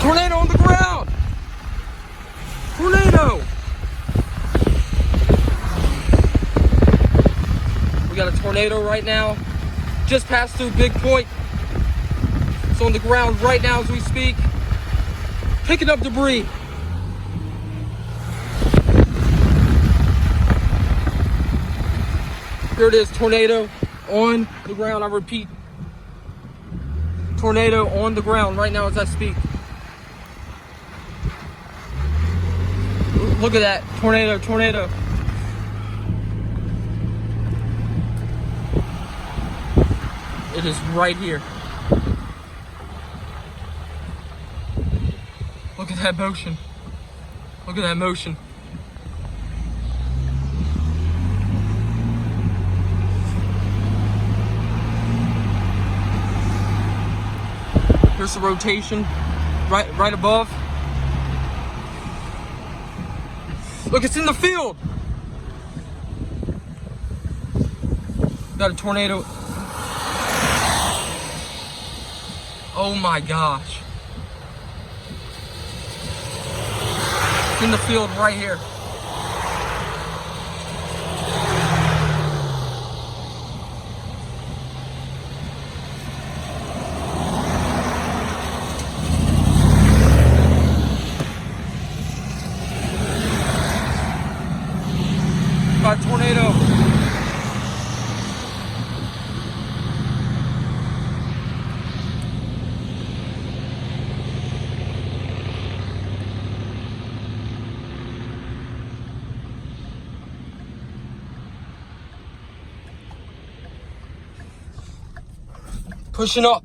Tornado on the ground! Tornado! We got a tornado right now. Just passed through Big Point. It's on the ground right now as we speak. Picking up debris. Here it is, tornado on the ground. I repeat, tornado on the ground right now as I speak. Look at that, tornado, tornado. It is right here. Look at that motion. Look at that motion. Here's the rotation, right above. Look, it's in the field. Got a tornado. Oh my gosh. It's in the field right here. Got a tornado. Pushing up.